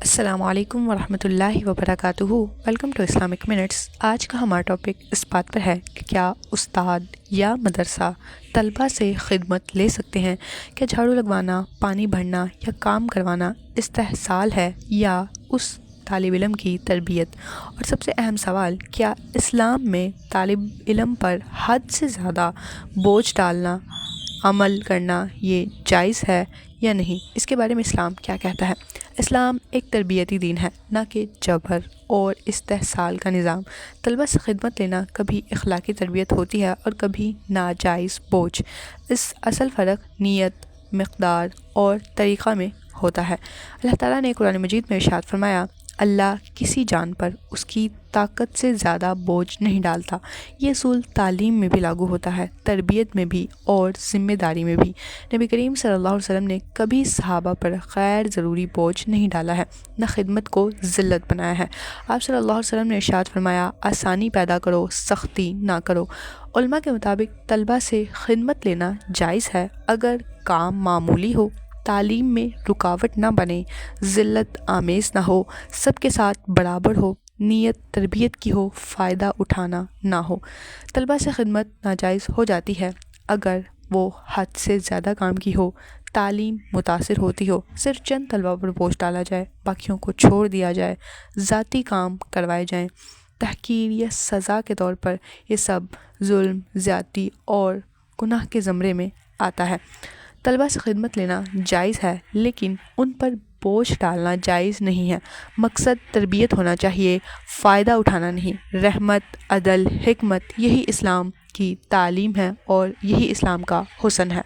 السلام علیکم ورحمۃ اللہ وبرکاتہ۔ Welcome to Islamic minutes. آج کا ہمارا ٹاپک اس بات پر ہے کہ کیا استاد یا مدرسہ طلبہ سے خدمت لے سکتے ہیں؟ کیا جھاڑو لگوانا، پانی بھرنا یا کام کروانا استحصال ہے یا اس طالب علم کی تربیت؟ اور سب سے اہم سوال، کیا اسلام میں طالب علم پر حد سے زیادہ بوجھ ڈالنا، عمل کرنا یہ جائز ہے یا نہیں؟ اس کے بارے میں اسلام کیا کہتا ہے؟ اسلام ایک تربیتی دین ہے، نہ کہ جبر اور استحصال کا نظام۔ طلبہ سے خدمت لینا کبھی اخلاقی تربیت ہوتی ہے اور کبھی ناجائز بوجھ۔ اس اصل فرق نیت، مقدار اور طریقہ میں ہوتا ہے۔ اللہ تعالیٰ نے قرآن مجید میں ارشاد فرمایا، اللہ کسی جان پر اس کی طاقت سے زیادہ بوجھ نہیں ڈالتا۔ یہ اصول تعلیم میں بھی لاگو ہوتا ہے، تربیت میں بھی اور ذمہ داری میں بھی۔ نبی کریم صلی اللہ علیہ وسلم نے کبھی صحابہ پر غیر ضروری بوجھ نہیں ڈالا ہے، نہ خدمت کو ذلت بنایا ہے۔ آپ صلی اللہ علیہ وسلم نے ارشاد فرمایا، آسانی پیدا کرو، سختی نہ کرو۔ علماء کے مطابق طلبہ سے خدمت لینا جائز ہے اگر کام معمولی ہو، تعلیم میں رکاوٹ نہ بنے، ذلت آمیز نہ ہو، سب کے ساتھ برابر ہو، نیت تربیت کی ہو، فائدہ اٹھانا نہ ہو۔ طلبہ سے خدمت ناجائز ہو جاتی ہے اگر وہ حد سے زیادہ کام کی ہو، تعلیم متاثر ہوتی ہو، صرف چند طلبہ پر بوجھ ڈالا جائے، باقیوں کو چھوڑ دیا جائے، ذاتی کام کروائے جائیں، تحقیر یا سزا کے طور پر، یہ سب ظلم، زیادتی اور گناہ کے زمرے میں آتا ہے۔ طلبہ سے خدمت لینا جائز ہے لیکن ان پر بوجھ ڈالنا جائز نہیں ہے۔ مقصد تربیت ہونا چاہیے، فائدہ اٹھانا نہیں۔ رحمت، عدل، حکمت، یہی اسلام کی تعلیم ہے اور یہی اسلام کا حسن ہے۔